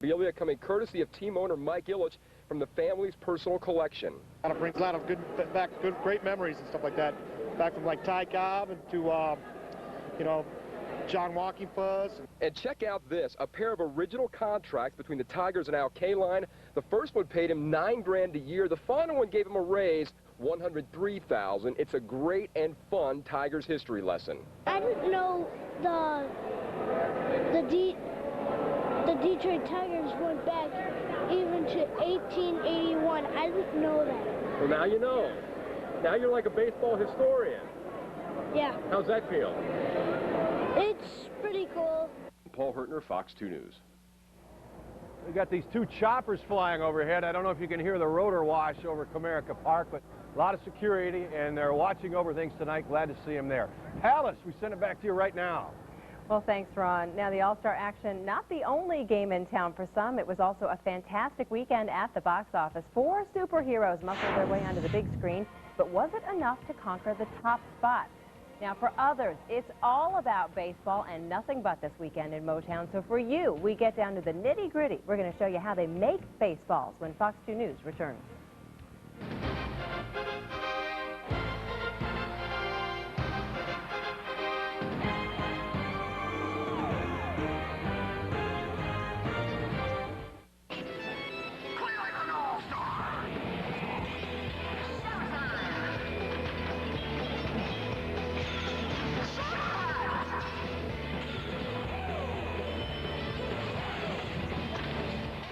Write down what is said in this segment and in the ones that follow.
Memorabilia coming courtesy of team owner Mike Illich from the family's personal collection. It brings a lot of great memories and stuff like that. Back from like Ty Cobb and to, you know, John Walking Fuzz. And check out this, a pair of original contracts between the Tigers and Al Kaline. The first one paid him $9 grand a year. The final one gave him a raise, $103,000. It's a great and fun Tigers history lesson. I didn't know the Detroit Tigers went back even to 1881. I didn't know that. Well, now you know. Now you're like a baseball historian. Yeah. How's that feel? It's pretty cool. Paul Hurtner, Fox 2 News. We got these two choppers flying overhead. I don't know if you can hear the rotor wash over Comerica Park, but a lot of security, and they're watching over things tonight. Glad to see them there. Alice, we send it back to you right now. Well, thanks, Ron. Now, the All-Star action, not the only game in town for some. It was also a fantastic weekend at the box office. 4 superheroes muscled their way onto the big screen, but was it enough to conquer the top spot? Now, for others, it's all about baseball and nothing but this weekend in Motown. So for you, we get down to the nitty-gritty. We're going to show you how they make baseballs when Fox 2 News returns.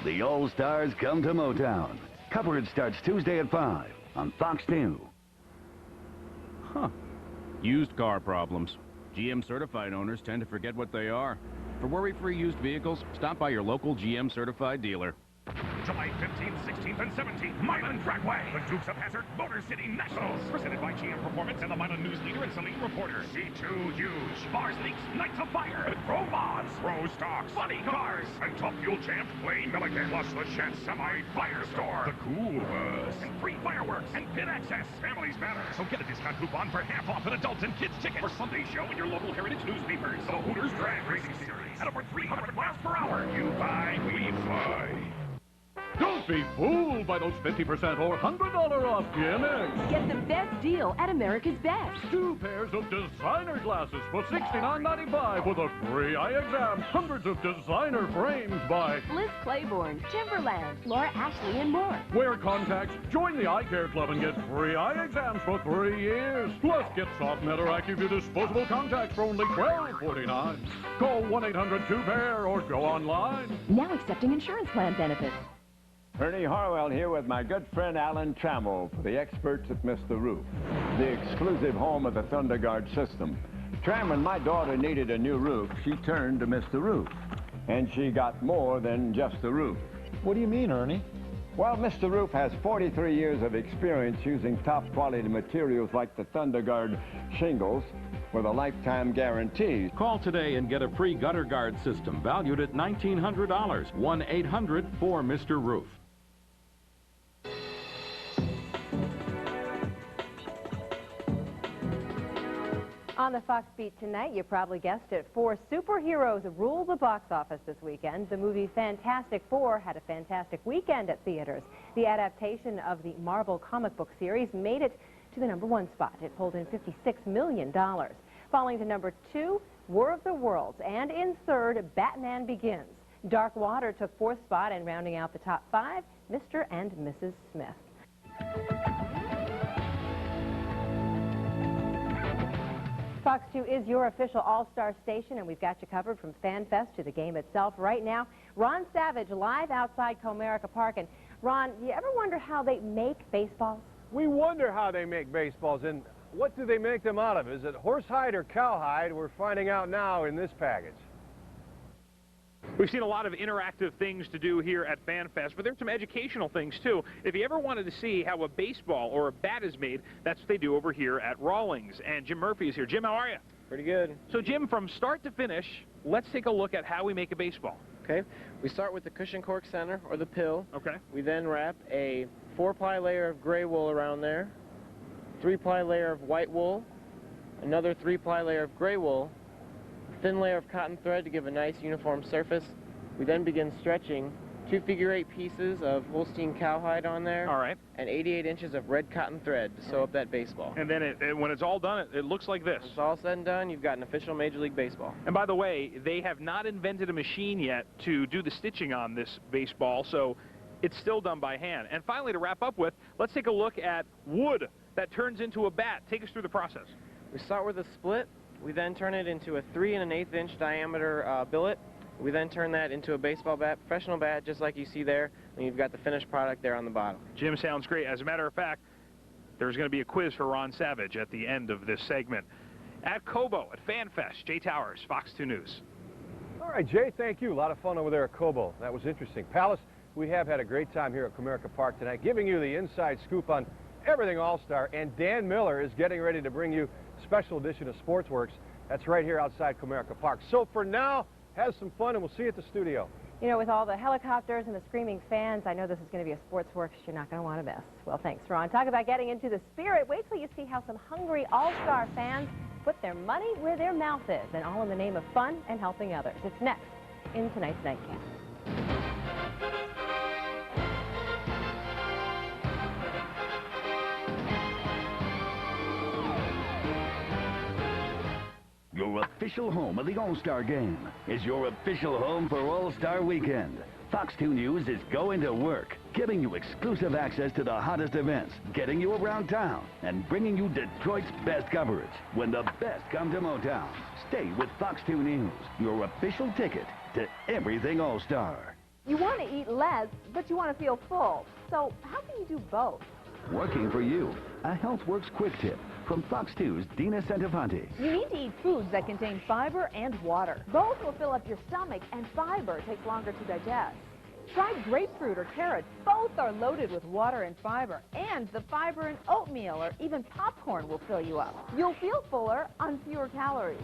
The All-Stars come to Motown. Coverage starts Tuesday at 5 on Fox 2. Huh. Used car problems. GM certified owners tend to forget what they are. For worry-free used vehicles, stop by your local GM certified dealer. July 15th, 16th, and 17th, Milan Trackway, the Dukes of Hazzard Motor City Nationals, presented by GM Performance and the Milan News Leader and Saline Reporter. C2 Huge, Bars Leaks, Nights of Fire, Pro Mods, Pro Stocks, Funny Cars, and Top Fuel Champ, Wayne Milligan, plus the Shed Semi Firestore, the Cool Bus, and free fireworks and pit access. Families matter, so get a discount coupon for half off an adults and kids ticket for Sunday show in your local Heritage newspapers. The Hooters Drag Racing Series, at over 300 miles per hour. You buy, we fly. Don't be fooled by those 50% or $100 off GMX. Get the best deal at America's Best. 2 pairs of designer glasses for $69.95 with a free eye exam. Hundreds of designer frames by Liz Claiborne, Timberland, Laura Ashley, and more. Wear contacts, join the Eye Care Club, and get free eye exams for 3 years. Plus, get soft metal AccuView disposable contacts for only $12.49. Call 1-800-2-PAIR or go online. Now accepting insurance plan benefits. Ernie Harwell here with my good friend Alan Trammell for the experts at Mr. Roof, the exclusive home of the ThunderGuard system. Tram, when my daughter needed a new roof, she turned to Mr. Roof, and she got more than just a roof. What do you mean, Ernie? Well, Mr. Roof has 43 years of experience using top quality materials like the ThunderGuard shingles with a lifetime guarantee. Call today and get a free gutter guard system valued at $1,900. 1-800-4-MR-ROOF. On the Fox Beat tonight, you probably guessed it, 4 superheroes rule the box office this weekend. The movie Fantastic Four had a fantastic weekend at theaters. The adaptation of the Marvel comic book series made it to the #1 spot. It pulled in $56 million. Falling to #2, War of the Worlds. And in third, Batman Begins. Dark Water took 4th spot, and rounding out the top 5, Mr. and Mrs. Smith. Fox 2 is your official all-star station, and we've got you covered from FanFest to the game itself. Right now, Ron Savage live outside Comerica Park. And Ron, do you ever wonder how they make baseballs? We wonder how they make baseballs, and what do they make them out of? Is it horsehide or cowhide? We're finding out now in this package. We've seen a lot of interactive things to do here at FanFest, but there's some educational things too. If you ever wanted to see how a baseball or a bat is made, that's what they do over here at Rawlings. And Jim Murphy is here. Jim, how are you? Pretty good. So Jim, from start to finish, let's take a look at how we make a baseball. Okay. We start with the cushion cork center, or the pill. Okay. We then wrap a 4-ply layer of gray wool around there, 3-ply layer of white wool, another 3-ply layer of gray wool, thin layer of cotton thread to give a nice uniform surface, We then begin stretching 2 figure-8 pieces of Holstein cowhide on there. All right. And 88 inches of red cotton thread to sew up that baseball. And then when it's all done, it looks like this. When it's all said and done, you've got an official Major League Baseball. And by the way, they have not invented a machine yet to do the stitching on this baseball, so it's still done by hand. And finally, to wrap up with, let's take a look at wood that turns into a bat. Take us through the process. We start with a split. We then turn it into a 3 1/8 inch diameter billet. We then turn that into a baseball bat, professional bat, just like you see there, and you've got the finished product there on the bottom. Jim, sounds great. As a matter of fact, there's going to be a quiz for Ron Savage at the end of this segment. At Cobo, at FanFest, Jay Towers, Fox 2 News. All right, Jay, thank you. A lot of fun over there at Cobo. That was interesting. Palace, we have had a great time here at Comerica Park tonight, giving you the inside scoop on everything All-Star, and Dan Miller is getting ready to bring you a special edition of Sportsworks. That's right here outside Comerica Park. So for now, have some fun, and we'll see you at the studio. You know, with all the helicopters and the screaming fans, I know this is going to be a Sportsworks you're not going to want to miss. Well, thanks, Ron. Talk about getting into the spirit. Wait till you see how some hungry All-Star fans put their money where their mouth is, and all in the name of fun and helping others. It's next in tonight's Nightcap. Your official home of the All-Star Game is your official home for All-Star Weekend. Fox 2 News is going to work, giving you exclusive access to the hottest events, getting you around town, and bringing you Detroit's best coverage. When the best come to Motown, stay with Fox 2 News, your official ticket to everything All-Star. You want to eat less, but you want to feel full. So how can you do both? Working for you, a HealthWorks quick tip from Fox 2's Dina Centofanti. You need to eat foods that contain fiber and water. Both will fill up your stomach, and fiber takes longer to digest. Try grapefruit or carrots. Both are loaded with water and fiber, and the fiber in oatmeal or even popcorn will fill you up. You'll feel fuller on fewer calories.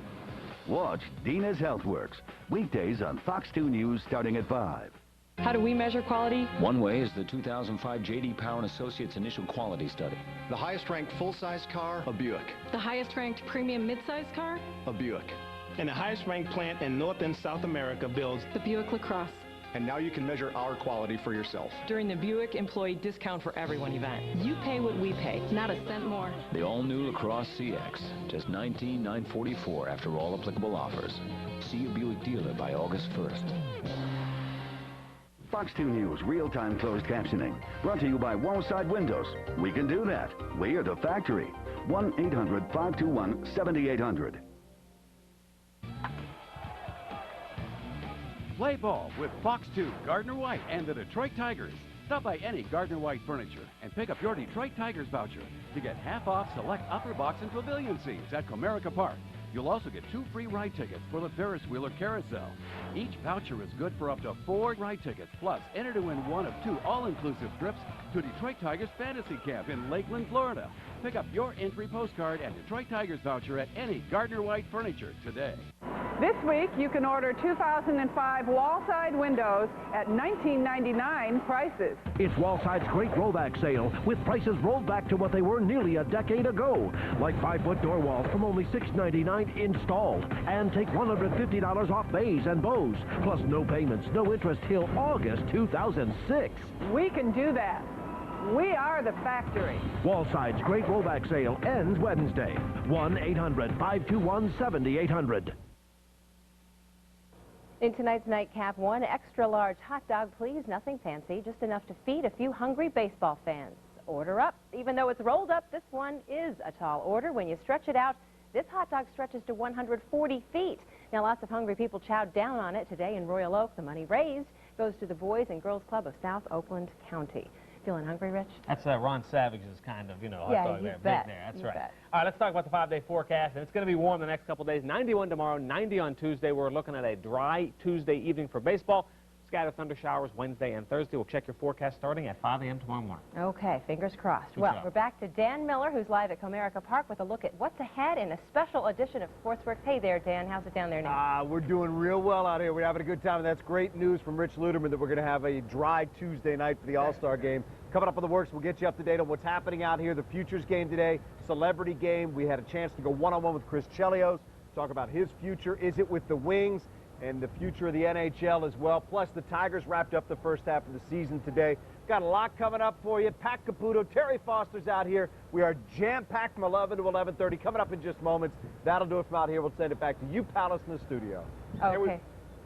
Watch Dina's HealthWorks, weekdays on Fox 2 News starting at 5. How do we measure quality? One way is the 2005 J.D. Power & Associates Initial Quality Study. The highest-ranked full-size car, a Buick. The highest-ranked premium mid-size car? A Buick. And the highest-ranked plant in North and South America builds the Buick LaCrosse. And now you can measure our quality for yourself. During the Buick Employee Discount for Everyone event. You pay what we pay, not a cent more. The all-new LaCrosse CX, just $19,944 after all applicable offers. See your Buick dealer by August 1st. Fox 2 News real-time closed captioning, brought to you by Wallside Windows. We can do that. We are the factory. 1-800-521-7800. Play ball with Fox 2, Gardner White, and the Detroit Tigers. Stop by any Gardner White Furniture and pick up your Detroit Tigers voucher to get half off select upper box and pavilion seats at Comerica Park. You'll also get 2 free ride tickets for the Ferris wheel or carousel. Each voucher is good for up to 4 ride tickets, plus enter to win one of 2 all-inclusive trips to Detroit Tigers Fantasy Camp in Lakeland, Florida. Pick up your entry postcard and Detroit Tigers voucher at any Gardner White Furniture today. This week, you can order 2005 Wallside windows at $19.99 prices. It's Wallside's great rollback sale, with prices rolled back to what they were nearly a decade ago. Like 5-foot door walls from only $6.99 installed. And take $150 off bays and bows. Plus no payments, no interest till August 2006. We can do that. We are the factory. Wallside's great rollback sale ends Wednesday. 1-800-521-7800. In tonight's Nightcap, 1 extra large hot dog, please. Nothing fancy, just enough to feed a few hungry baseball fans. Order up. Even though it's rolled up, this one is a tall order. When you stretch it out, this hot dog stretches to 140 feet. Now, lots of hungry people chowed down on it today in Royal Oak. The money raised goes to the Boys and Girls Club of South Oakland County. Feeling hungry, Rich? That's Ron Savage's kind of, hot dog there. Bet. Big there. That's you right. Bet. All right, let's talk about the 5-day forecast. And it's going to be warm the next couple of days. 91 tomorrow, 90 on Tuesday. We're looking at a dry Tuesday evening for baseball. Scattered thunder showers Wednesday and Thursday. We'll check your forecast starting at 5 a.m. tomorrow morning. Okay, fingers crossed. Good Well, job. we're back to Dan Miller, who's live at Comerica Park with a look at what's ahead in a special edition of Sportsworks. Hey there, Dan. How's it down there now? We're doing real well out here. We're having a good time, and that's great news from Rich Luderman that we're going to have a dry Tuesday night for the All-Star game. Coming up on the works, we'll get you up to date on what's happening out here. The Futures game today, celebrity game. We had a chance to go one-on-one with Chris Chelios, talk about his future. Is it with the Wings? and the future of the NHL as well. Plus, the Tigers wrapped up the first half of the season today. Got a lot coming up for you. Pat Caputo, Terry Foster's out here. We are jam-packed from 11 to 11:30. Coming up in just moments. That'll do it from out here. We'll send it back to you, Palace, in the studio. Okay.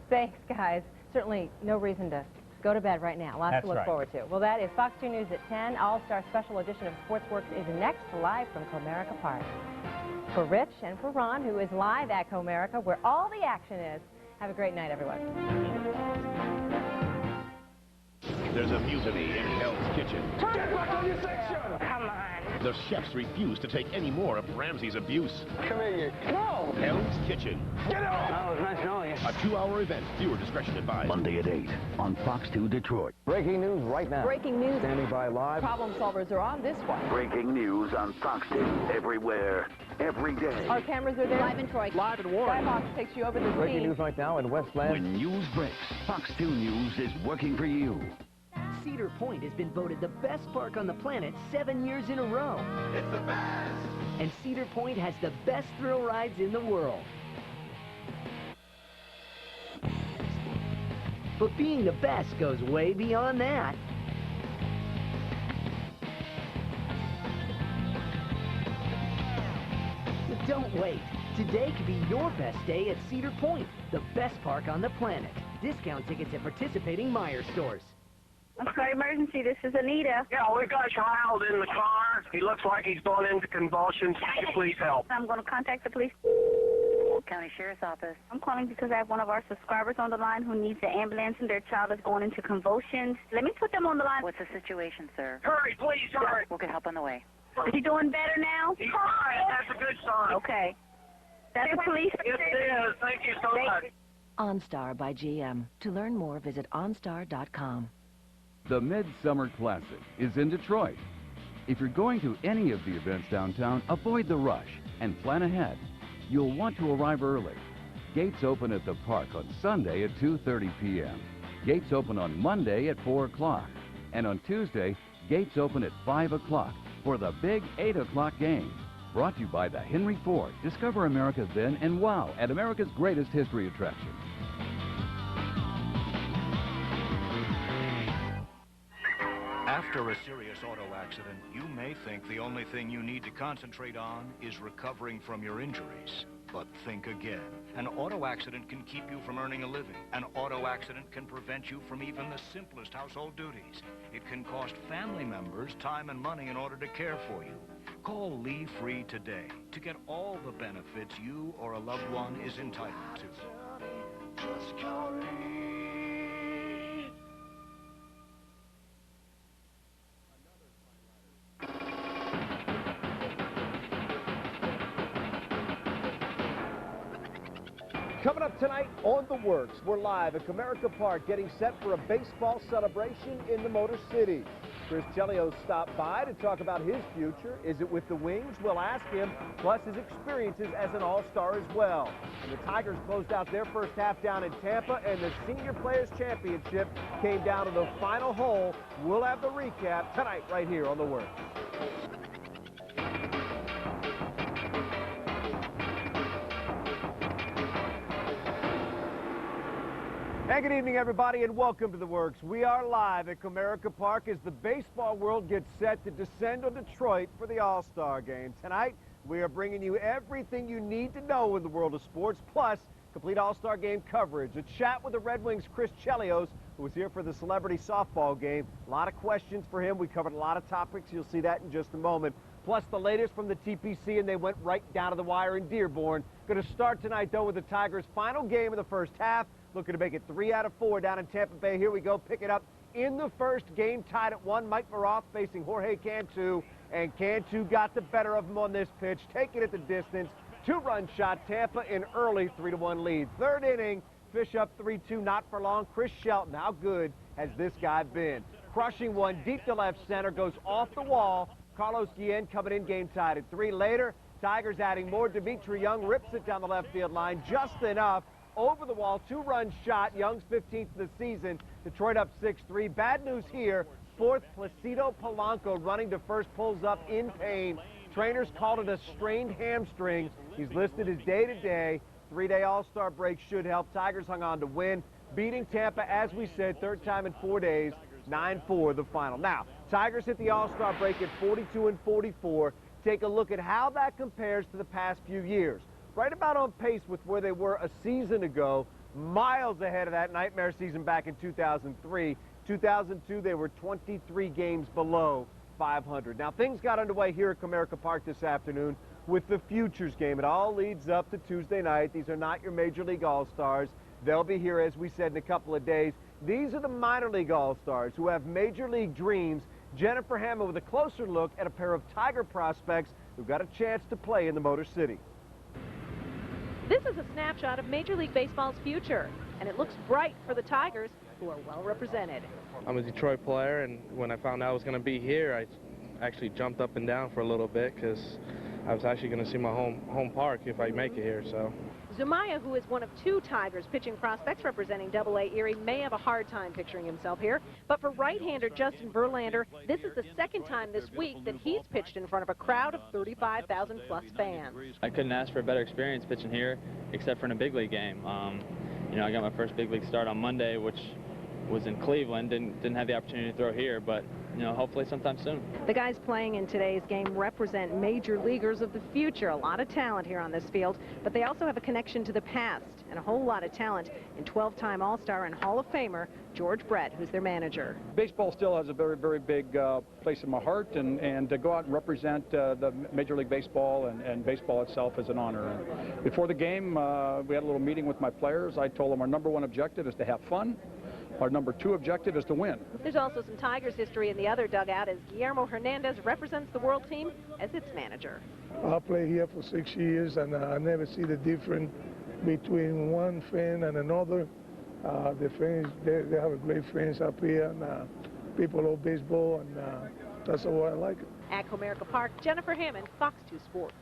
Thanks, guys. Certainly no reason to go to bed right now. Lots to look forward to. Well, that is Fox 2 News at 10. All-Star special edition of Sportsworks is next, live from Comerica Park. For Rich and for Ron, who is live at Comerica, where all the action is, have a great night, everyone. There's a mutiny in Hell's Kitchen. Turn it back on your section! Come on. The chefs refuse to take any more of Ramsay's abuse. Come here. No! Hell's Kitchen. Get out! Oh, it was nice knowing you. A 2-hour event. Viewer discretion advised. Monday at 8 on Fox 2 Detroit. Breaking news right now. Breaking news. Standing by live. Problem solvers are on this one. Breaking news on Fox 2 everywhere, every day. Our cameras are there. Live in Troy. Live in Warren. Skybox takes you over the Breaking scene. news right now in Westland. When news breaks, Fox 2 News is working for you. Cedar Point has been voted the best park on the planet 7 years in a row. It's the best! And Cedar Point has the best thrill rides in the world. But being the best goes way beyond that. So don't wait. Today could be your best day at Cedar Point, the best park on the planet. Discount tickets at participating Meijer stores. I'm sorry, emergency. This is Anita. Yeah, we got a child in the car. He looks like he's going into convulsions. Could you please help? I'm going to contact the police. County Sheriff's Office. I'm calling because I have one of our subscribers on the line who needs an ambulance and their child is going into convulsions. Let me put them on the line. What's the situation, sir? Hurry, please, hurry. We'll get help on the way. Is he doing better now? He's fine. That's a good sign. Okay. That's the police. Yes, it is. Thank you so much. OnStar by GM. To learn more, visit OnStar.com. The Midsummer Classic is in Detroit. If you're going to any of the events downtown, avoid the rush and plan ahead. You'll want to arrive early. Gates open at the park on Sunday at 2:30 p.m. Gates open on Monday at 4 o'clock. And on Tuesday, gates open at 5 o'clock for the big 8 o'clock game. Brought to you by the Henry Ford. Discover America's then and wow at America's greatest history attraction. After a serious auto accident, you may think the only thing you need to concentrate on is recovering from your injuries. But think again. An auto accident can keep you from earning a living. An auto accident can prevent you from even the simplest household duties. It can cost family members time and money in order to care for you. Call Lee Free today to get all the benefits you or a loved one is entitled to. Just call me. Coming up tonight on The Works, we're live at Comerica Park getting set for a baseball celebration in the Motor City. Chris Chelios stopped by to talk about his future. Is it with the Wings? We'll ask him, plus his experiences as an All-Star as well. And the Tigers closed out their first half down in Tampa, and the Senior Players Championship came down to the final hole. We'll have the recap tonight right here on The Works. And good evening, everybody, and welcome to The Works. We are live at Comerica Park as the baseball world gets set to descend on Detroit for the All-Star Game. Tonight, we are bringing you everything you need to know in the world of sports, plus complete All-Star Game coverage. A chat with the Red Wings' Chris Chelios, who was here for the celebrity softball game. A lot of questions for him. We covered a lot of topics. You'll see that in just a moment. Plus the latest from the TPC, and they went right down to the wire in Dearborn. Going to start tonight, though, with the Tigers' final game of the first half. Looking to make it 3 out of 4 down in Tampa Bay. Here we go. Pick it up in the first game, tied at 1. Mike Maroth facing Jorge Cantu, and Cantu got the better of him on this pitch, taking it the distance. 2-run shot, Tampa in early 3-1 lead. Third inning, Fish up 3-2, not for long. Chris Shelton, how good has this guy been? Crushing one deep to left center, goes off the wall. Carlos Guillen coming in, game tied at 3. Later, Tigers adding more. Dimitri Young rips it down the left field line just enough. Over the wall, 2-run shot. Young's 15th of the season. Detroit up 6-3. Bad news here. Fourth, Placido Polanco running to first, pulls up in pain. Trainers called it a strained hamstring. He's listed as day-to-day. Three-day All-Star break should help. Tigers hung on to win, beating Tampa, as we said, third time in 4 days, 9-4 the final. Now, Tigers hit the All-Star break at 42-44. Take a look at how that compares to the past few years. Right about on pace with where they were a season ago, miles ahead of that nightmare season back in 2003. 2002, they were 23 games below 500. Now, things got underway here at Comerica Park this afternoon with the Futures game. It all leads up to Tuesday night. These are not your Major League All-Stars. They'll be here, as we said, in a couple of days. These are the minor league All-Stars who have Major League dreams. Jennifer Hammond with a closer look at a pair of Tiger prospects who've got a chance to play in the Motor City. This is a snapshot of Major League Baseball's future, and it looks bright for the Tigers, who are well represented. I'm a Detroit player, and when I found out I was going to be here, I actually jumped up and down for a little bit because I was actually going to see my home park if I make it here. So Zumaya, who is one of 2 Tigers pitching prospects representing AA Erie, may have a hard time picturing himself here. But for right-hander Justin Verlander, this is the second time this week that he's pitched in front of a crowd of 35,000-plus fans. I couldn't ask for a better experience pitching here, except for in a big league game. You know, I got my first big league start on Monday, which was in Cleveland. Didn't have the opportunity to throw here, but you know, hopefully sometime soon. The guys playing in today's game represent major leaguers of the future. A lot of talent here on this field, but they also have a connection to the past and a whole lot of talent in 12-time All-Star and Hall of Famer George Brett, who's their manager. Baseball still has a very, very big place in my heart, and to go out and represent the Major League Baseball and baseball itself is an honor. And before the game, we had a little meeting with my players. I told them our #1 objective is to have fun. Our #2 objective is to win. There's also some Tigers history in the other dugout as Guillermo Hernandez represents the world team as its manager. I played here for 6 years, and I never see the difference between one fan and another. The fans, they have a great fans up here, and people love baseball, and that's why I like it. At Comerica Park, Jennifer Hammond, Fox 2 Sports.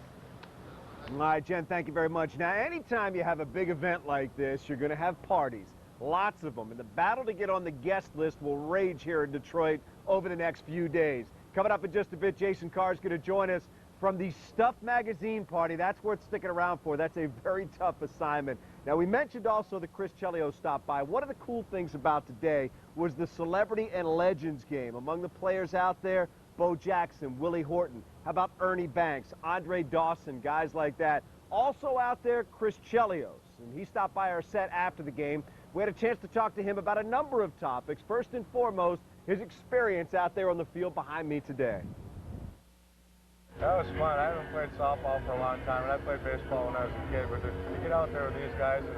All right, Jen, thank you very much. Now, anytime you have a big event like this, you're going to have parties. Lots of them. And the battle to get on the guest list will rage here in Detroit over the next few days. Coming up in just a bit, Jason Carr is going to join us from the Stuff Magazine party. That's worth sticking around for. That's a very tough assignment. Now, we mentioned also that Chris Chelios stopped by. One of the cool things about today was the Celebrity and Legends game. Among the players out there, Bo Jackson, Willie Horton. How about Ernie Banks, Andre Dawson, guys like that. Also out there, Chris Chelios. And he stopped by our set after the game. We had a chance to talk to him about a number of topics. First and foremost, his experience out there on the field behind me today. That was fun. I haven't played softball for a long time, and I played baseball when I was a kid. But to get out there with these guys, and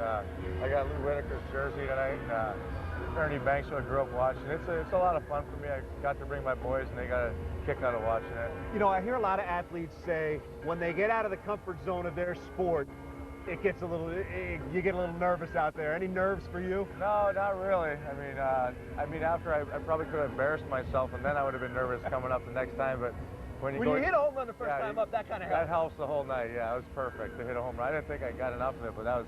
I got Lou Whitaker's jersey tonight, and Ernie Banks, who I grew up watching. It's a lot of fun for me. I got to bring my boys, and they got a kick out of watching it. You know, I hear a lot of athletes say when they get out of the comfort zone of their sport, it gets a little, you get a little nervous out there. Any nerves for you? No, not really. I mean, after I probably could have embarrassed myself, and then I would have been nervous coming up the next time. But when you hit a home run the first time up, that kind of helps. That helps the whole night. Yeah, it was perfect to hit a home run. I didn't think I got enough of it, but that was,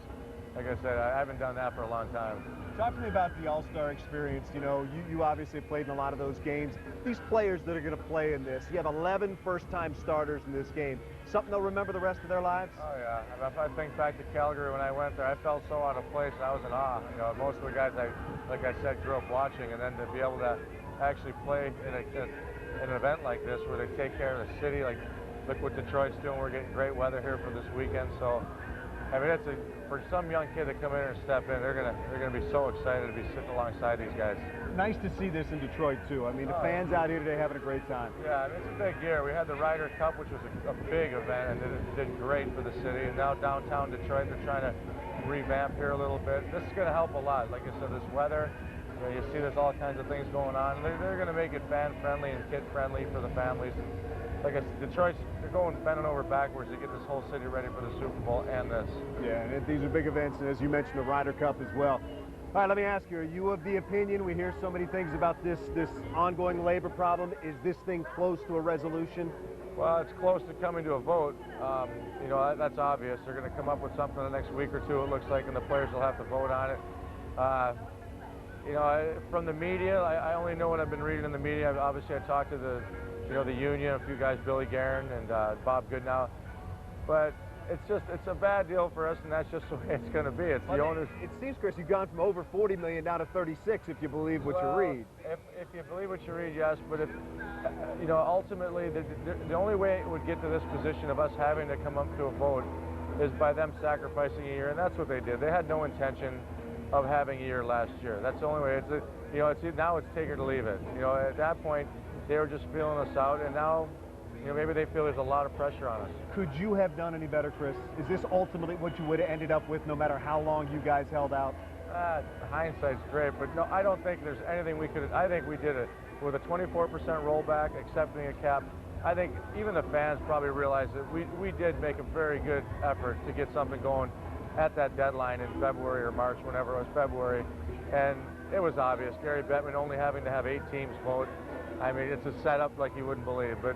like I said, I haven't done that for a long time. Talk to me about the All-Star experience. You know, you obviously played in a lot of those games. These players that are going to play in this, you have 11 first-time starters in this game. Something they'll remember the rest of their lives? Oh, yeah. If I think back to Calgary when I went there, I felt so out of place, and I was in awe. You know, most of the guys, like I said, grew up watching, and then to be able to actually play in an event like this where they take care of the city, like look what Detroit's doing. We're getting great weather here for this weekend, so I mean, for some young kid to come in here and step in, they're gonna be so excited to be sitting alongside these guys. Nice to see this in Detroit too. I mean, the fans out here today having a great time. Yeah, I mean, it's a big year. We had the Ryder Cup, which was a big event, and it did great for the city. And now downtown Detroit, they're trying to revamp here a little bit. This is gonna help a lot. Like I said, this weather. You see there's all kinds of things going on. They're going to make it fan-friendly and kid-friendly for the families. Like I said, Detroit's, they're going bending over backwards to get this whole city ready for the Super Bowl and this. Yeah, and these are big events, and as you mentioned, the Ryder Cup as well. All right, let me ask you, are you of the opinion, we hear so many things about this ongoing labor problem, is this thing close to a resolution? Well, it's close to coming to a vote. You know, that's obvious. They're going to come up with something in the next week or two, it looks like, and the players will have to vote on it. You know, from the media, I only know what I've been reading in the media. Obviously, I talked to the union, a few guys, Billy Guerin and Bob Goodnow. But it's a bad deal for us, and that's just the way it's going to be. It's the owners. It seems, Chris, you've gone from over $40 million down to 36, if you believe what you read. If you believe what you read, yes. But if ultimately, the only way it would get to this position of us having to come up to a vote is by them sacrificing a year, and that's what they did. They had no intention of having a year last year. That's the only way. Now it's take it or leave it. At that point, they were just feeling us out, and now, maybe they feel there's a lot of pressure on us. Could you have done any better, Chris? Is this ultimately what you would have ended up with, no matter how long you guys held out? Hindsight's great, but no, I don't think there's anything we could. I think we did it with a 24% rollback, accepting a cap. I think even the fans probably realized that we did make a very good effort to get something going at that deadline in February or March, whenever it was February, and it was obvious. Gary Bettman only having to have 8 teams vote. I mean, it's a setup like you wouldn't believe, but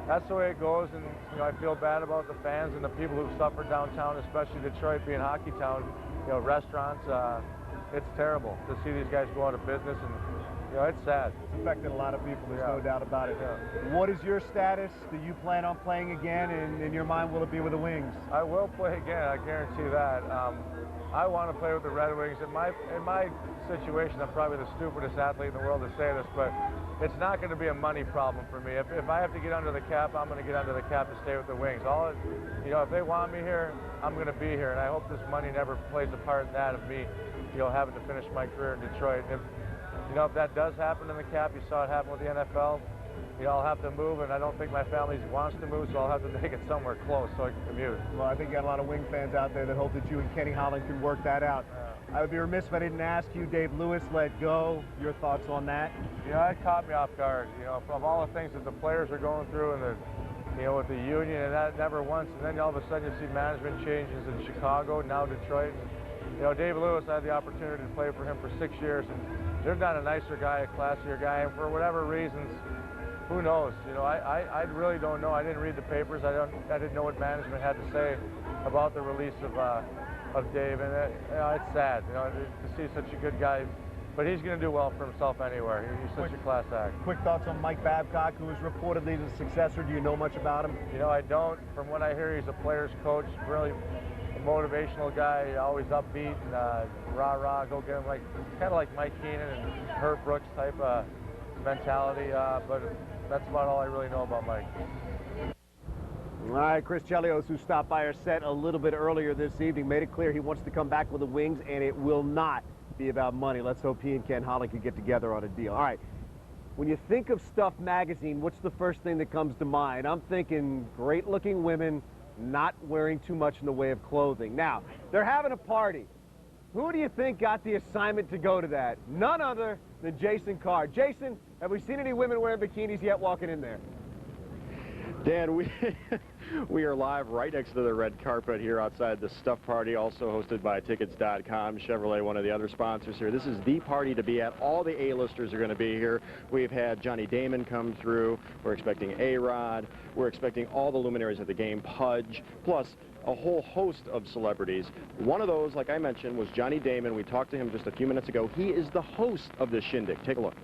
that's the way it goes, and I feel bad about the fans and the people who've suffered downtown, especially Detroit being hockey town. Restaurants, it's terrible to see these guys go out of business, and it's sad. It's affected a lot of people, there's no doubt about it. Yeah. What is your status? Do you plan on playing again, and in your mind, will it be with the Wings? I will play again, I guarantee that. I want to play with the Red Wings. In my situation, I'm probably the stupidest athlete in the world to say this, but it's not going to be a money problem for me. If I have to get under the cap, I'm going to get under the cap to stay with the Wings. If they want me here, I'm going to be here, and I hope this money never plays a part in that of me, having to finish my career in Detroit. If that does happen in the cap, you saw it happen with the NFL, I'll have to move, and I don't think my family wants to move, so I'll have to make it somewhere close so I can commute. Well, I think you got a lot of Wing fans out there that hope that you and Kenny Holland can work that out. I would be remiss if I didn't ask you, Dave Lewis let go. Your thoughts on that? It caught me off guard. From all the things that the players are going through, and with the union, and that never once, and then all of a sudden you see management changes in Chicago, now Detroit. Dave Lewis, I had the opportunity to play for him for 6 years, and there's not a nicer guy, a classier guy, and for whatever reasons, who knows? I really don't know. I didn't read the papers. I didn't know what management had to say about the release of Dave, and it's sad, to see such a good guy. But he's going to do well for himself anywhere. He's such a class act. Quick thoughts on Mike Babcock, who is reportedly the successor. Do you know much about him? I don't. From what I hear, he's a player's coach, really a motivational guy, always upbeat, and rah-rah, go get him, kind of like Mike Keenan and Herb Brooks type of mentality, but that's about all I really know about Mike. All right, Chris Chelios, who stopped by our set a little bit earlier this evening, made it clear he wants to come back with the Wings, and it will not be about money. Let's hope he and Ken Holland can get together on a deal. All right, when you think of Stuff Magazine, what's the first thing that comes to mind? I'm thinking great-looking women not wearing too much in the way of clothing. Now, they're having a party. Who do you think got the assignment to go to that? None other than Jason Carr. Jason, have we seen any women wearing bikinis yet walking in there? Dan, we are live right next to the red carpet here outside the Stuff Party, also hosted by Tickets.com. Chevrolet, one of the other sponsors here. This is the party to be at. All the A-listers are going to be here. We've had Johnny Damon come through. We're expecting A-Rod. We're expecting all the luminaries of the game, Pudge, plus a whole host of celebrities. One of those, like I mentioned, was Johnny Damon. We talked to him just a few minutes ago. He is the host of this shindig. Take a look.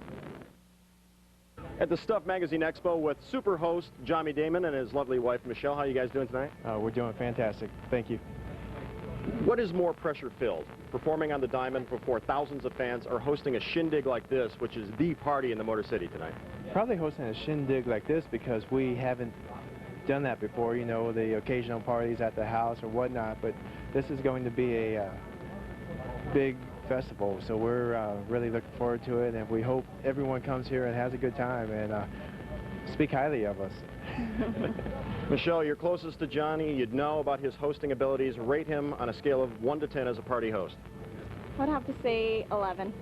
At the Stuff Magazine Expo with super host Johnny Damon and his lovely wife Michelle. How are you guys doing tonight? We're doing fantastic. Thank you. What is more pressure-filled, performing on the Diamond before thousands of fans or hosting a shindig like this, which is the party in the Motor City tonight? Probably hosting a shindig like this because we haven't done that before, the occasional parties at the house or whatnot, but this is going to be a big festival, so we're really looking forward to it, and we hope everyone comes here and has a good time and speak highly of us. Michelle, you're closest to Johnny. You'd know about his hosting abilities. Rate him on a scale of 1 to 10 as a party host. I'd have to say 11.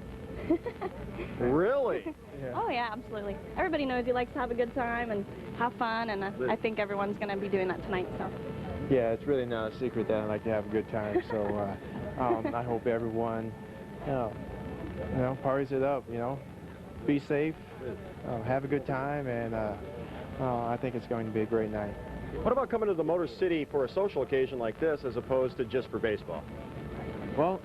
Really? Yeah. Oh, yeah, absolutely. Everybody knows he likes to have a good time and have fun, and I think everyone's going to be doing that tonight. So. Yeah, it's really not a secret that I like to have a good time, so I hope everyone, parties it up, be safe, have a good time, and I think it's going to be a great night. What about coming to the Motor City for a social occasion like this as opposed to just for baseball? Well,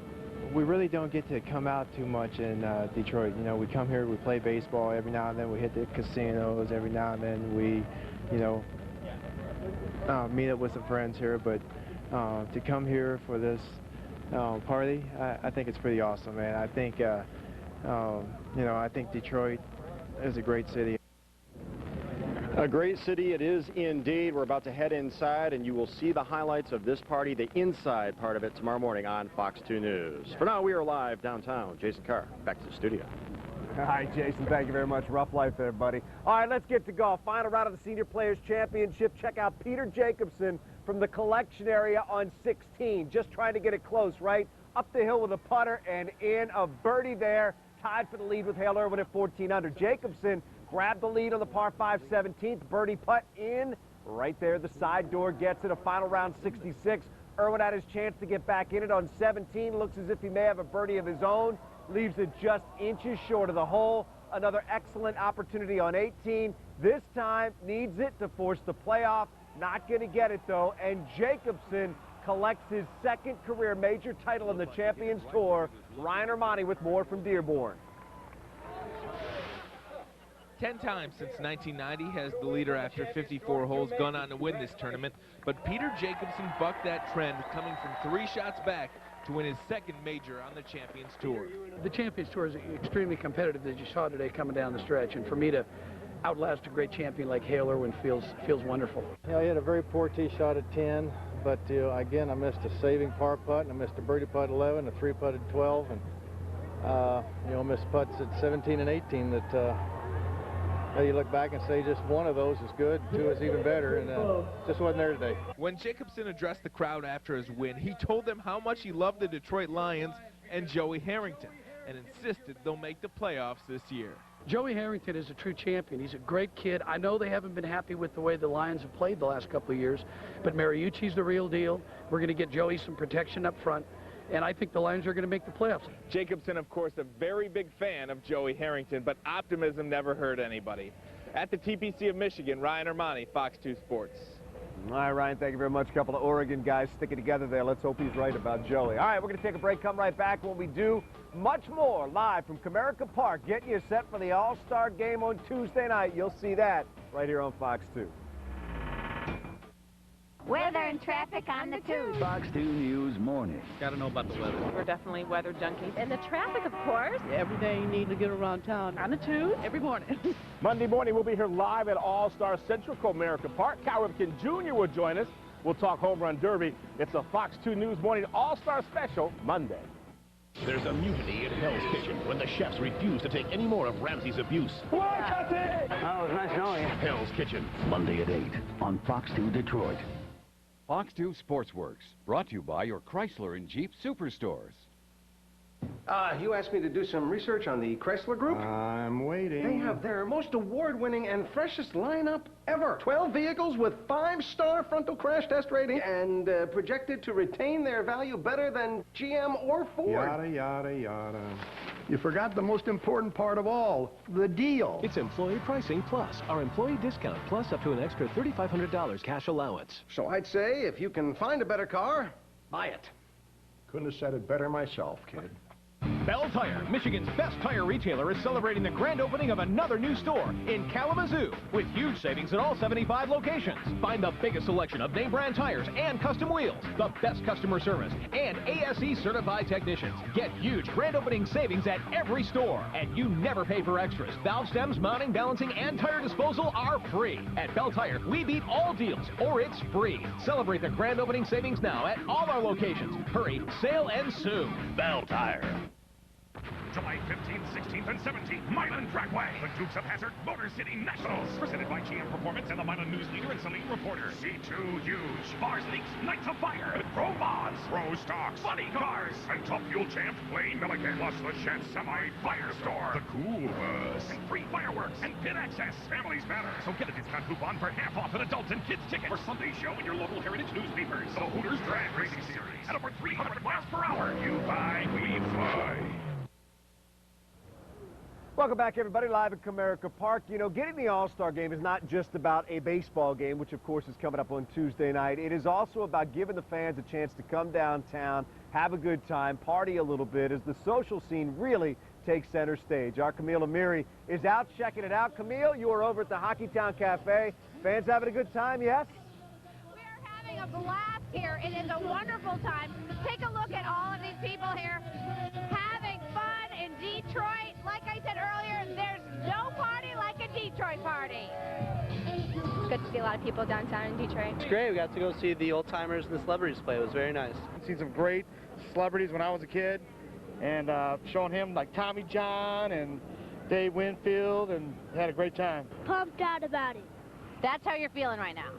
we really don't get to come out too much in Detroit. We come here, we play baseball. Every now and then we hit the casinos. Every now and then we, meet up with some friends here. But to come here for this party, I think it's pretty awesome, man. I think, you know, I think Detroit is a great city. A great city it is indeed. We're about to head inside, and you will see the highlights of this party, the inside part of it, tomorrow morning on Fox 2 News. For now, we are live downtown. Jason Carr, back to the studio. All right, Jason, thank you very much. Rough life there, buddy. All right, let's get to golf. Final round of the Senior Players Championship. Check out Peter Jacobson from the collection area on 16. Just trying to get it close, right? Up the hill with a putter and in a birdie there. Tied for the lead with Hale Irwin at 14 under. Jacobson grabbed the lead on the par 5 17th. Birdie putt in. Right there, the side door gets it. A final round 66. Irwin had his chance to get back in it on 17. Looks as if he may have a birdie of his own. Leaves it just inches short of the hole. Another excellent opportunity on 18. This time needs it to force the playoff. Not going to get it, though. And Jacobson collects his second career major title on the Champions Tour. Ryan Armani with more from Dearborn. 10 times since 1990 has the leader after 54 holes gone on to win this tournament. But Peter Jacobson bucked that trend, coming from 3 shots back to win his second major on the Champions Tour. The Champions Tour is extremely competitive, as you saw today coming down the stretch. And for me to outlast a great champion like Hale Irwin feels wonderful. Yeah, I had a very poor tee shot at 10, but again, I missed a saving par putt, and I missed a birdie putt at 11, a 3-putt at 12, and missed putts at 17 and 18 that you look back and say just one of those is good, 2 is even better, and just wasn't there today. When Jacobson addressed the crowd after his win, he told them how much he loved the Detroit Lions and Joey Harrington, and insisted they'll make the playoffs this year. Joey Harrington is a true champion. He's a great kid. I know they haven't been happy with the way the Lions have played the last couple of years, but Mariucci's the real deal. We're going to get Joey some protection up front, and I think the Lions are going to make the playoffs. Jacobson, of course, a very big fan of Joey Harrington, but optimism never hurt anybody. At the TPC of Michigan, Ryan Armani, Fox 2 Sports. All right, Ryan, thank you very much. A couple of Oregon guys sticking together there. Let's hope he's right about Joey. All right, we're going to take a break. Come right back when we do much more live from Comerica Park. Getting you set for the All-Star Game on Tuesday night. You'll see that right here on Fox 2. Weather and traffic on the tube. Fox 2 News Morning. Got to know about the weather. We're definitely weather junkies. And the traffic, of course. Everything you need to get around town on the tube every morning. Monday morning, we'll be here live at All-Star Central Comerica Park. Cal Ripken Jr. will join us. We'll talk Home Run Derby. It's a Fox 2 News Morning All-Star Special Monday. There's a mutiny in Hell's Kitchen when the chefs refuse to take any more of Ramsay's abuse. Oh, it was nice knowing you. Hell's Kitchen. Monday at 8 on Fox 2 Detroit. Fox 2 Sportsworks, brought to you by your Chrysler and Jeep Superstores. You asked me to do some research on the Chrysler Group? I'm waiting. They have their most award-winning and freshest lineup ever. 12 vehicles with 5-star frontal crash test rating and projected to retain their value better than GM or Ford. Yada, yada, yada. You forgot the most important part of all, the deal. It's Employee Pricing Plus, our employee discount, plus up to an extra $3,500 cash allowance. So I'd say, if you can find a better car, buy it. Couldn't have said it better myself, kid. Bell Tire, Michigan's best tire retailer, is celebrating the grand opening of another new store in Kalamazoo with huge savings at all 75 locations. Find the biggest selection of name brand tires and custom wheels, the best customer service, and ASE certified technicians. Get huge grand opening savings at every store, and you never pay for extras. Valve stems, mounting, balancing, and tire disposal are free. At Bell Tire, we beat all deals, or it's free. Celebrate the grand opening savings now at all our locations. Hurry, sale ends soon. Bell Tire. July 15th, 16th, and 17th, Milan Trackway, the Dukes of Hazzard Motor City Nationals, presented by GM Performance and the Milan News Leader and Saline Reporter. C2 Huge, Bars Leaks, Nights of Fire, Pro Mods, Pro Stocks, Funny Cars, and Top Fuel Champs, Wayne Milligan, plus the Chef Semi Firestore, the Cool Bus, and free fireworks and pit access. Families matter, so get a discount coupon for half off an adults and kids ticket for Sunday show in your local Heritage newspapers. The Hooters Drag Racing Series, at over 300 miles per hour. You buy, we fly. Welcome back, everybody, live at Comerica Park. You know, getting the All-Star Game is not just about a baseball game, which, of course, is coming up on Tuesday night. It is also about giving the fans a chance to come downtown, have a good time, party a little bit, as the social scene really takes center stage. Our Camille Amiri is out checking it out. Camille, you are over at the Hockeytown Cafe. Fans having a good time, yes? We are having a blast here. It is a wonderful time. Take a look at all of these people here having fun in Detroit. Like I said earlier, there's no party like a Detroit party. It's good to see a lot of people downtown in Detroit. It's great. We got to go see the old timers and the celebrities play. It was very nice. I've seen some great celebrities when I was a kid, and showing him like Tommy John and Dave Winfield, and had a great time. Pumped out about it. That's how you're feeling right now.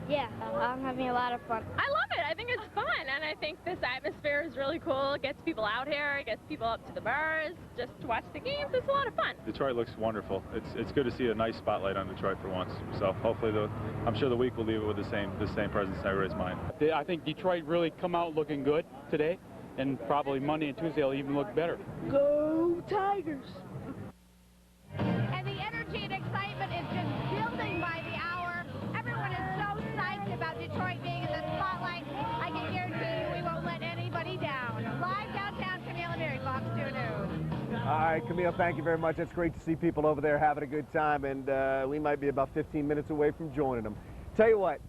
Yeah, I'm having a lot of fun. I love it. I think it's fun, and I think this atmosphere is really cool. It gets people out here. It gets people up to the bars just to watch the games. It's a lot of fun. Detroit looks wonderful. It's good to see a nice spotlight on Detroit for once. So hopefully, I'm sure the week will leave it with the same presence in everybody's mind. I think Detroit really come out looking good today, and probably Monday and Tuesday will even look better. Go Tigers! And the energy and excitement is just building by the hour. Everyone is so psyched about Detroit being in the spotlight. I can guarantee you we won't let anybody down. Live downtown, Camille Amiri, Fox 2 News. All right, Camille, thank you very much. It's great to see people over there having a good time, and we might be about 15 minutes away from joining them. Tell you what,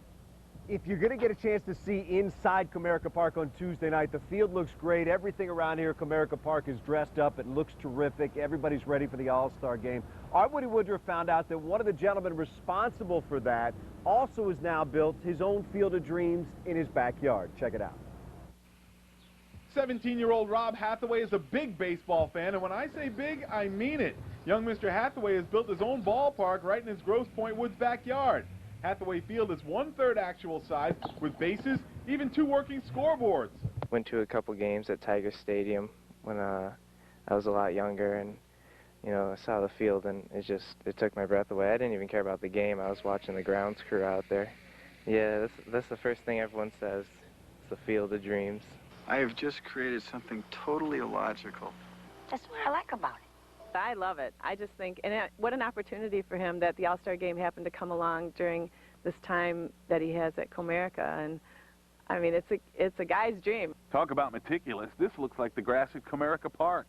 if you're going to get a chance to see inside Comerica Park on Tuesday night, the field looks great. Everything around here at Comerica Park is dressed up. It looks terrific. Everybody's ready for the All-Star game. Our Woody Woodruff found out that one of the gentlemen responsible for that also has now built his own Field of Dreams in his backyard. Check it out. 17-year-old Rob Hathaway is a big baseball fan, and when I say big, I mean it. Young Mr. Hathaway has built his own ballpark right in his Grosse Pointe Woods backyard. Hathaway Field is 1/3 actual size with bases, even 2 working scoreboards. Went to a couple games at Tiger Stadium when I was a lot younger, and I saw the field, and it took my breath away. I didn't even care about the game. I was watching the grounds crew out there. Yeah, that's the first thing everyone says. It's the Field of Dreams. I have just created something totally illogical. That's what I like about it. I love it. I just think, and what an opportunity for him that the All-Star game happened to come along during this time that he has at Comerica, and I mean, it's a guy's dream. Talk about meticulous. This looks like the grass at Comerica Park.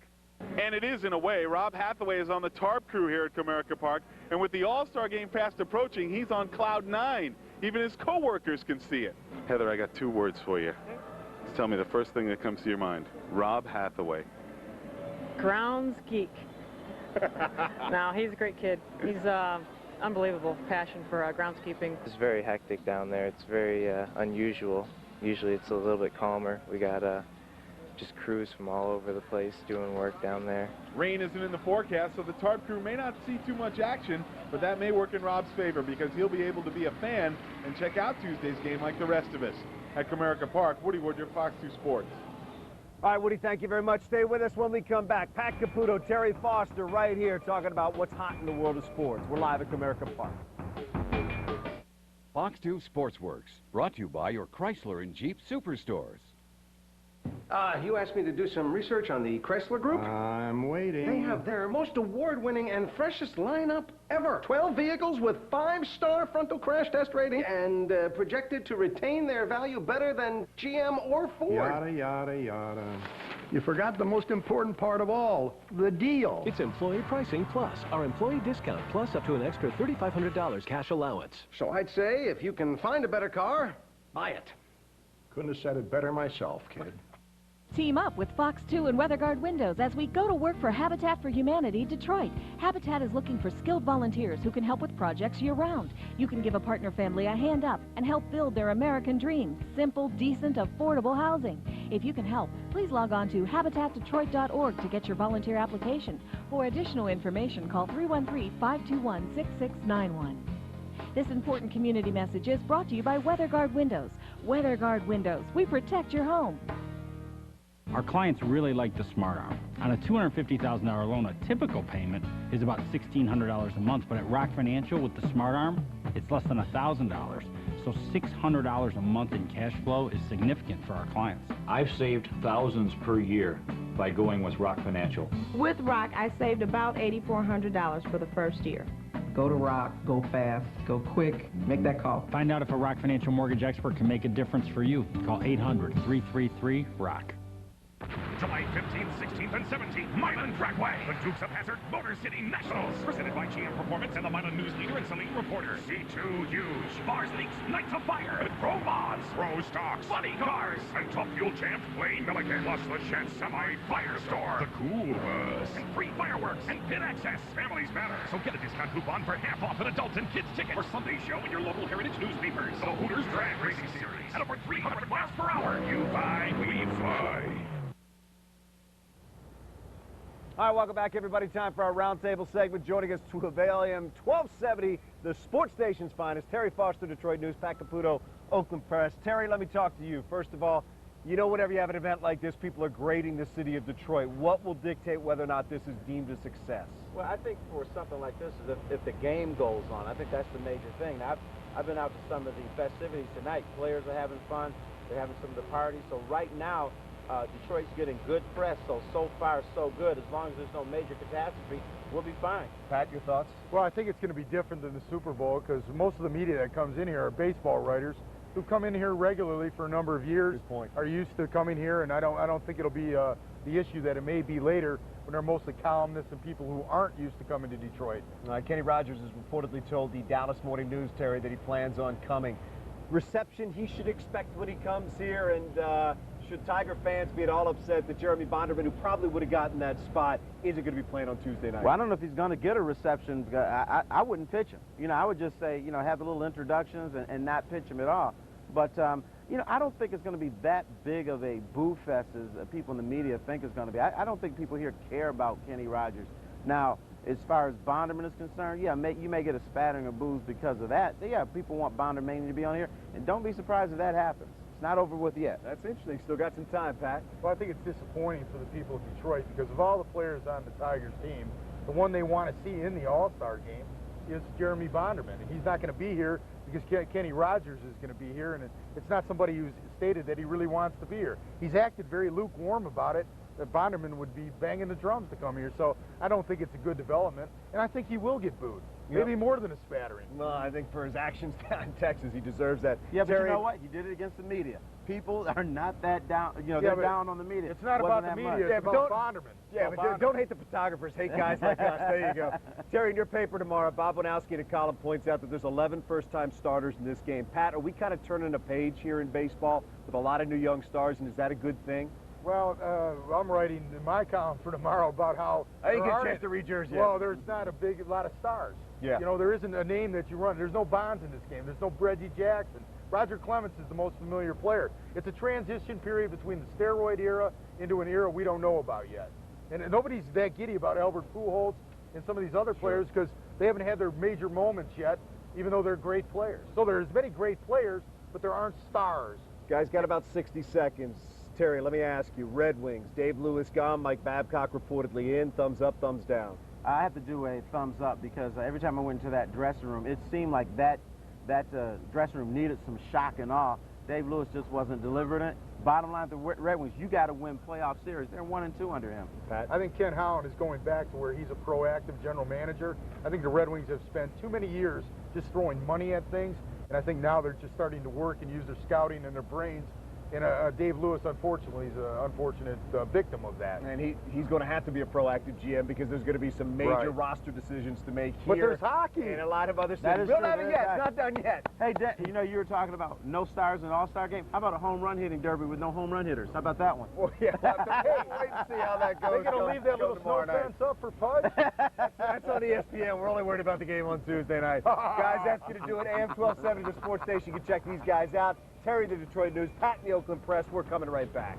And it is in a way. Rob Hathaway is on the tarp crew here at Comerica Park, and with the All-Star game fast approaching, he's on cloud 9. Even his co-workers can see it. Heather, I got 2 words for you. Just tell me the first thing that comes to your mind. Rob Hathaway. Grounds geek. No, he's a great kid. He's unbelievable passion for groundskeeping. It's very hectic down there. It's very unusual. Usually it's a little bit calmer. We got just crews from all over the place doing work down there. Rain isn't in the forecast, so the tarp crew may not see too much action, but that may work in Rob's favor because he'll be able to be a fan and check out Tuesday's game like the rest of us. At Comerica Park, Woody Woodruff, Fox 2 Sports. All right, Woody, thank you very much. Stay with us when we come back. Pat Caputo, Terry Foster right here talking about what's hot in the world of sports. We're live at Comerica Park. Fox 2 Sportsworks, brought to you by your Chrysler and Jeep Superstores. You asked me to do some research on the Chrysler Group? I'm waiting. They have their most award-winning and freshest lineup ever. 12 vehicles with 5-star frontal crash test rating and projected to retain their value better than GM or Ford. Yada, yada, yada. You forgot the most important part of all, the deal. It's Employee Pricing Plus, our employee discount, plus up to an extra $3,500 cash allowance. So I'd say if you can find a better car, buy it. Couldn't have said it better myself, kid. Team up with Fox 2 and WeatherGuard Windows as we go to work for Habitat for Humanity Detroit. Habitat is looking for skilled volunteers who can help with projects year-round. You can give a partner family a hand up and help build their American dream. Simple, decent, affordable housing. If you can help, please log on to habitatdetroit.org to get your volunteer application. For additional information, call 313-521-6691. This important community message is brought to you by WeatherGuard Windows. WeatherGuard Windows, we protect your home. Our clients really like the Smart Arm. On a $250,000 loan, a typical payment is about $1,600 a month, but at Rock Financial with the Smart Arm, it's less than $1,000. So $600 a month in cash flow is significant for our clients. I've saved thousands per year by going with Rock Financial. With Rock, I saved about $8,400 for the first year. Go to Rock, go fast, go quick, make that call. Find out if a Rock Financial mortgage expert can make a difference for you. Call 800-333-ROCK. July 15th, 16th, and 17th, Milan Trackway. The Dukes of Hazzard Motor City Nationals. Presented by GM Performance and the Milan News Leader and Saline Reporter. C2 Huge. Bars Leaks, Nights of Fire. Pro Mods. Pro Stocks. Funny Cars. And Top Fuel Champs, Wayne Milligan. Plus the Shed Semi Firestore. The Cool Bus. And free fireworks. And pit access. Families matter. So get a discount coupon for half off an adult and kids ticket for Sunday show in your local Heritage newspapers. The Hooters Drag Racing Series. At over 300 miles per hour. You buy, we fly. All right, welcome back, everybody. Time for our roundtable segment. Joining us to avail AM 1270, the sports station's finest, Terry Foster, Detroit News, Pat Caputo, Oakland Press. Terry, let me talk to you. First of all, you know whenever you have an event like this, people are grading the city of Detroit. What will dictate whether or not this is deemed a success? Well, I think for something like this, is if the game goes on, I think that's the major thing. Now, I've been out to some of the festivities tonight. Players are having fun. They're having some of the parties. So right now, Detroit's getting good press, so far so good. As long as there's no major catastrophe, we'll be fine. Pat, your thoughts? Well, I think it's going to be different than the Super Bowl because most of the media that comes in here are baseball writers who come in here regularly for a number of years, are used to coming here, and I don't think it'll be the issue that it may be later when they're mostly columnists and people who aren't used to coming to Detroit. Kenny Rogers has reportedly told the Dallas Morning News, Terry, that he plans on coming. Reception he should expect when he comes here, and should Tiger fans be at all upset that Jeremy Bonderman, who probably would have gotten that spot, isn't going to be playing on Tuesday night? Well, I don't know if he's going to get a reception. I wouldn't pitch him. You know, I would just say, you know, have the little introductions and not pitch him at all. But, you know, I don't think it's going to be that big of a boo fest as people in the media think it's going to be. I don't think people here care about Kenny Rogers. Now, as far as Bonderman is concerned, yeah, you may get a spattering of boos because of that. Yeah, people want Bonderman to be on here, and don't be surprised if that happens. It's not over with yet. That's interesting. Still got some time, Pat. Well, I think it's disappointing for the people of Detroit because of all the players on the Tigers team, the one they want to see in the All-Star game is Jeremy Bonderman, and he's not going to be here because Kenny Rogers is going to be here, and it's not somebody who's stated that he really wants to be here. He's acted very lukewarm about it, that Bonderman would be banging the drums to come here, so I don't think it's a good development, and I think he will get booed. Maybe more than a spattering. Well, I think for his actions down in Texas, he deserves that. Yeah, but Terry, you know what? He did it against the media. People are not that down, you know, they're down on the media. It's not about the media, it's about Bonderman. Yeah, but don't hate the photographers, hate guys like us. There you go. Terry, in your paper tomorrow, Bob Winowski in a column points out that there's 11 first-time starters in this game. Pat, are we kind of turning a page here in baseball with a lot of new young stars, and is that a good thing? Well, I'm writing in my column for tomorrow about how I didn't get a chance to read yours yet. Well, there's not a lot of stars. Yeah. You know, there isn't a name that you run. There's no Bonds in this game. There's no Reggie Jackson. Roger Clemens is the most familiar player. It's a transition period between the steroid era into an era we don't know about yet. And nobody's that giddy about Albert Pujols and some of these other players because they haven't had their major moments yet, even though they're great players. So there's many great players, but there aren't stars. Guys, got about 60 seconds. Terry, let me ask you, Red Wings, Dave Lewis gone, Mike Babcock reportedly in, thumbs up, thumbs down? I have to do a thumbs up because every time I went into that dressing room, it seemed like that dressing room needed some shock and awe. Dave Lewis just wasn't delivering it. Bottom line, the Red Wings, you got to win playoff series. They're 1-2 under him. Pat? I think Ken Howland is going back to where he's a proactive general manager. I think the Red Wings have spent too many years just throwing money at things, and I think now they're just starting to work and use their scouting and their brains. And Dave Lewis, unfortunately, is an unfortunate victim of that. And he's going to have to be a proactive GM because there's going to be some major roster decisions to make here. But there's hockey. And a lot of other That things. is We'll have it yet. It's not done yet. Hey, you know, you were talking about no stars in an all-star game. How about a home run hitting derby with no home run hitters? How about that one? Well, yeah. Hey, wait and see how that goes. They're going to leave that little snow fence up for Pudge? That's on ESPN. We're only worried about the game on Tuesday night. Guys, that's going to do it. AM 1270, the sports station. You can check these guys out. Terry, the Detroit News, Pat, in the Oakland Press. We're coming right back.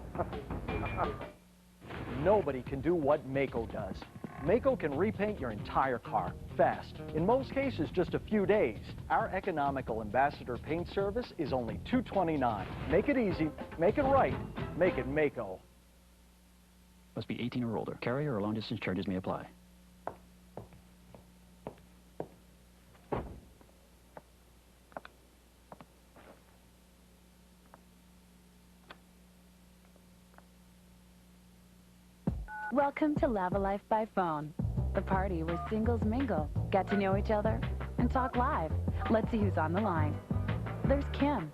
Nobody can do what Maaco does. Maaco can repaint your entire car, fast. In most cases, just a few days. Our economical ambassador paint service is only $229. Make it easy, make it right, make it Maaco. Must be 18 or older. Carrier or long-distance charges may apply. Welcome to Lava Life by Phone, the party where singles mingle, get to know each other, and talk live. Let's see who's on the line. There's Kim.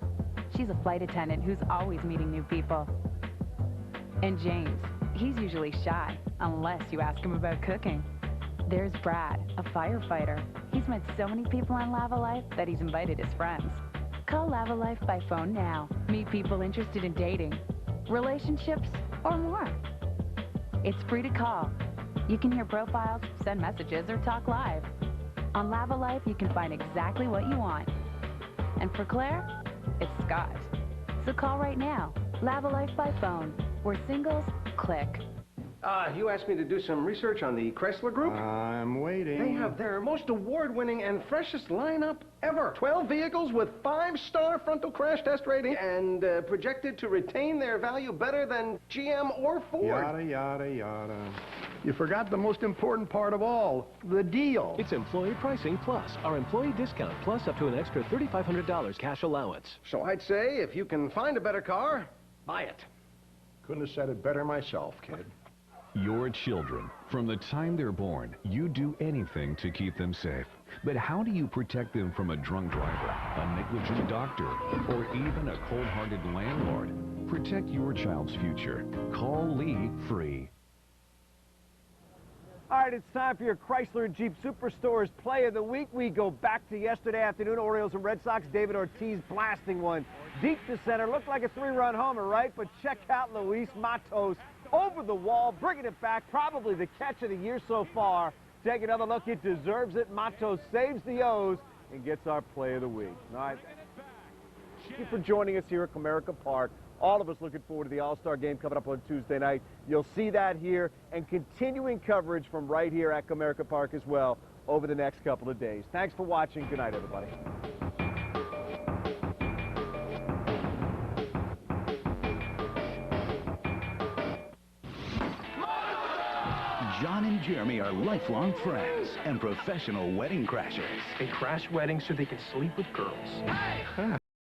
She's a flight attendant who's always meeting new people. And James. he's usually shy, unless you ask him about cooking. There's Brad, a firefighter. He's met so many people on Lava Life that he's invited his friends. Call Lava Life by phone now. Meet people interested in dating, relationships, or more. It's free to call. You can hear profiles, send messages, or talk live. On Lava Life, you can find exactly what you want. And for Claire, it's Scott. So call right now. Lava Life by phone, where singles click. You asked me to do some research on the Chrysler Group? I'm waiting. They have their most award-winning and freshest lineup ever. 12 vehicles with 5-star frontal crash test rating and projected to retain their value better than GM or Ford. Yada, yada, yada. You forgot the most important part of all, the deal. It's employee pricing plus our employee discount plus up to an extra $3,500 cash allowance. So I'd say if you can find a better car, buy it. Couldn't have said it better myself, kid. Your children, from the time they're born, you do anything to keep them safe. But how do you protect them from a drunk driver, a negligent doctor, or even a cold-hearted landlord? Protect your child's future. Call Lee free. All right, it's time for your Chrysler Jeep Superstores Play of the Week. We go back to yesterday afternoon, Orioles and Red Sox. David Ortiz blasting one deep to center. Looked like a 3-run homer, right? But check out Luis Matos over the wall, bringing it back. Probably the catch of the year so far. Take another look. It deserves it. Matos saves the O's and gets our Play of the Week. All right. Thank you for joining us here at Comerica Park. All of us looking forward to the All-Star game coming up on Tuesday night. You'll see that here and continuing coverage from right here at Comerica Park as well over the next couple of days. Thanks for watching. Good night, everybody. John and Jeremy are lifelong friends and professional wedding crashers. They crash weddings so they can sleep with girls. Huh.